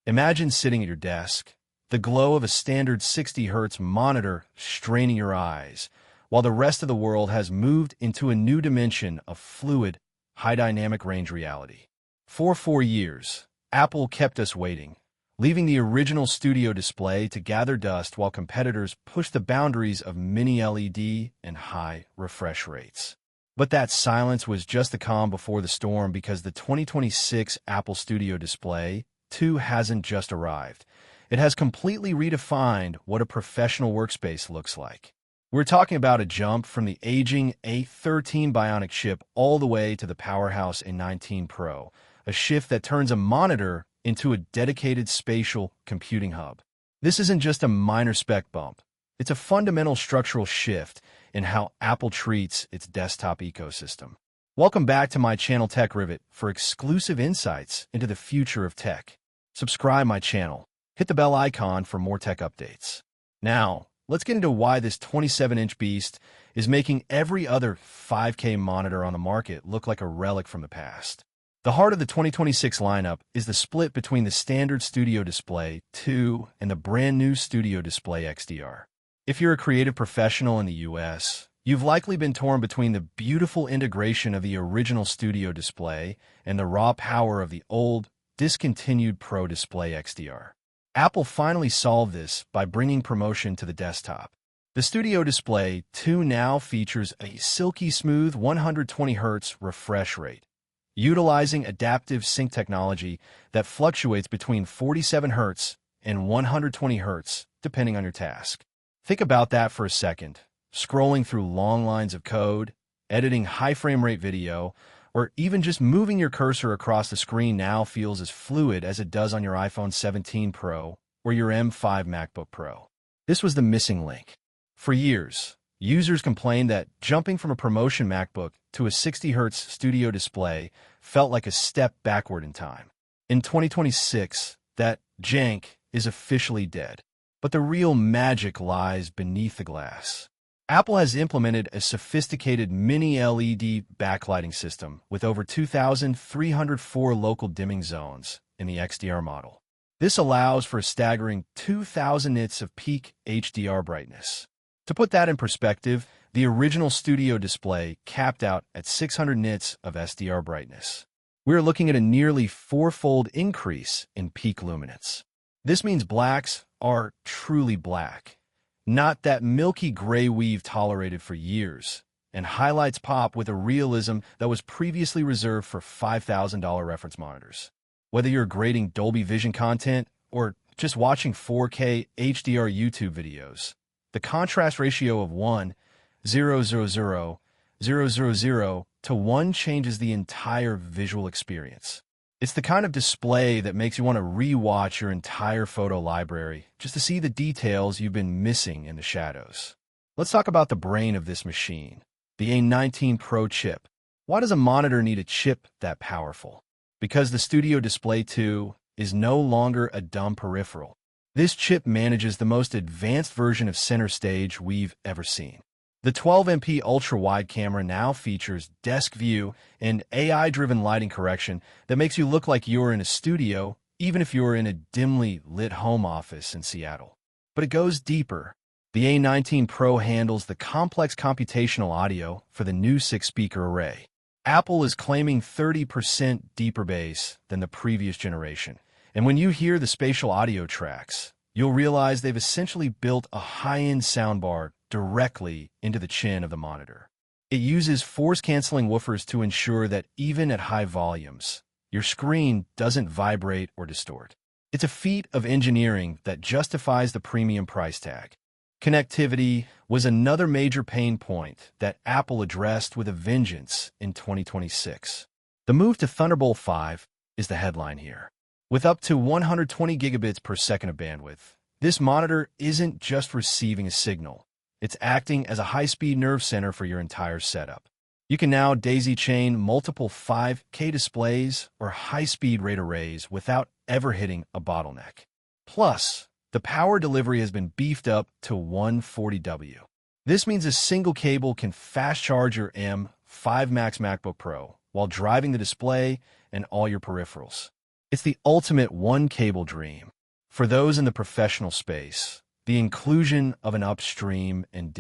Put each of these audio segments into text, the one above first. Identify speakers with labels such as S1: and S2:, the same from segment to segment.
S1: Imagine sitting at your desk, the glow of a standard 60 Hz monitor straining your eyes, while the rest of the world has moved into a new dimension of fluid, high-dynamic range reality. For 4 years, Apple kept us waiting, leaving the original studio display to gather dust while competitors pushed the boundaries of mini-LED and high refresh rates. But that silence was just the calm before the storm, because the 2026 Apple Studio Display 2 hasn't just arrived. It has completely redefined what a professional workspace looks like. We're talking about a jump from the aging A13 Bionic chip all the way to the powerhouse A19 Pro, a shift that turns a monitor into a dedicated spatial computing hub. This isn't just a minor spec bump. It's a fundamental structural shift in how Apple treats its desktop ecosystem. Welcome back to my channel Tech Rivet for exclusive insights into the future of tech. Subscribe my channel. Hit the bell icon for more tech updates. Now, let's get into why this 27-inch beast is making every other 5K monitor on the market look like a relic from the past. The heart of the 2026 lineup is the split between the standard Studio Display 2 and the brand new Studio Display XDR. If you're a creative professional in the US, you've likely been torn between the beautiful integration of the original Studio Display and the raw power of the old, discontinued Pro Display XDR. Apple finally solved this by bringing promotion to the desktop. The Studio Display 2 now features a silky smooth 120 Hz refresh rate, utilizing adaptive sync technology that fluctuates between 47 Hz and 120 Hz, depending on your task. Think about that for a second. Scrolling through long lines of code, editing high frame rate video, or even just moving your cursor across the screen now feels as fluid as it does on your iPhone 17 Pro or your M5 MacBook Pro. This was the missing link. For years, users complained that jumping from a promotion MacBook to a 60 Hz Studio Display felt like a step backward in time. In 2026, that jank is officially dead. But the real magic lies beneath the glass. Apple has implemented a sophisticated mini-LED backlighting system with over 2,304 local dimming zones in the XDR model. This allows for a staggering 2,000 nits of peak HDR brightness. To put that in perspective, the original Studio Display capped out at 600 nits of SDR brightness. We're looking at a nearly four-fold increase in peak luminance. This means blacks are truly black, not that milky gray we've tolerated for years, and highlights pop with a realism that was previously reserved for $5,000 reference monitors. Whether you're grading Dolby Vision content or just watching 4K HDR YouTube videos, the contrast ratio of 1:0:0:0:0:0 to 1 changes the entire visual experience. It's the kind of display that makes you want to re-watch your entire photo library just to see the details you've been missing in the shadows. Let's talk about the brain of this machine, the A19 Pro chip. Why does a monitor need a chip that powerful? Because the Studio Display 2 is no longer a dumb peripheral. This chip manages the most advanced version of center stage we've ever seen. The 12MP ultra-wide camera now features desk view and AI-driven lighting correction that makes you look like you're in a studio, even if you're in a dimly lit home office in Seattle. But it goes deeper. The A19 Pro handles the complex computational audio for the new 6-speaker array. Apple is claiming 30% deeper bass than the previous generation. And when you hear the spatial audio tracks, you'll realize they've essentially built a high-end soundbar directly into the chin of the monitor. It uses force-canceling woofers to ensure that even at high volumes, your screen doesn't vibrate or distort. It's a feat of engineering that justifies the premium price tag. Connectivity was another major pain point that Apple addressed with a vengeance in 2026. The move to Thunderbolt 5 is the headline here. With up to 120 gigabits per second of bandwidth, this monitor isn't just receiving a signal. It's acting as a high-speed nerve center for your entire setup. You can now daisy-chain multiple 5K displays or high-speed RAID arrays without ever hitting a bottleneck. Plus, the power delivery has been beefed up to 140W. This means a single cable can fast-charge your M5 Max MacBook Pro while driving the display and all your peripherals. It's the ultimate one-cable dream. For those in the professional space, the inclusion of an upstream and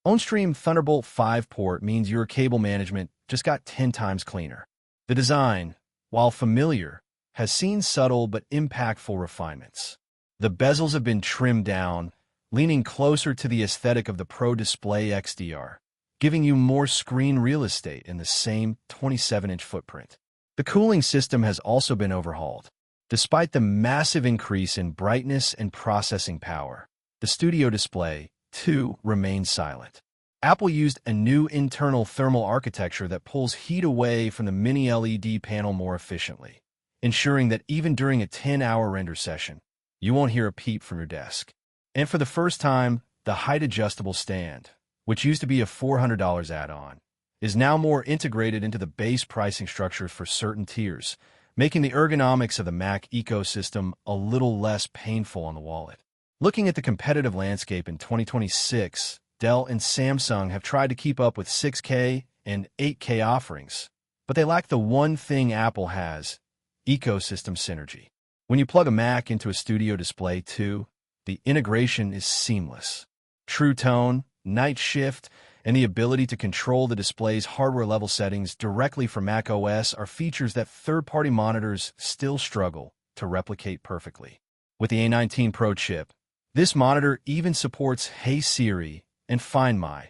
S1: downstream Thunderbolt 5 port means your cable management just got 10 times cleaner. The design, while familiar, has seen subtle but impactful refinements. The bezels have been trimmed down, leaning closer to the aesthetic of the Pro Display XDR, giving you more screen real estate in the same 27-inch footprint. The cooling system has also been overhauled. Despite the massive increase in brightness and processing power, the Studio Display 2 remains silent. Apple used a new internal thermal architecture that pulls heat away from the mini LED panel more efficiently, ensuring that even during a 10-hour render session, you won't hear a peep from your desk. And for the first time, the height-adjustable stand, which used to be a $400 add-on, is now more integrated into the base pricing structure for certain tiers, making the ergonomics of the Mac ecosystem a little less painful on the wallet. Looking at the competitive landscape in 2026, Dell and Samsung have tried to keep up with 6K and 8K offerings, but they lack the one thing Apple has: ecosystem synergy. When you plug a Mac into a Studio Display 2, the integration is seamless. True Tone, Night Shift, and the ability to control the display's hardware-level settings directly from Mac OS are features that third-party monitors still struggle to replicate perfectly. With the A19 Pro chip, this monitor even supports Hey Siri and Find My,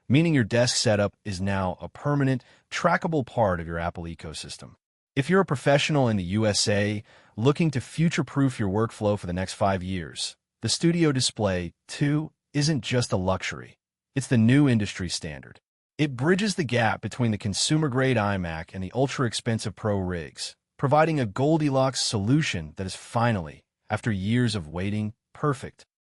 S1: meaning your desk setup is now a permanent, trackable part of your Apple ecosystem. If you're a professional in the USA looking to future-proof your workflow for the next 5 years, the Studio Display 2 isn't just a luxury. It's the new industry standard. It bridges the gap between the consumer-grade iMac and the ultra-expensive Pro rigs, providing a Goldilocks solution that is finally, after years of waiting, perfect.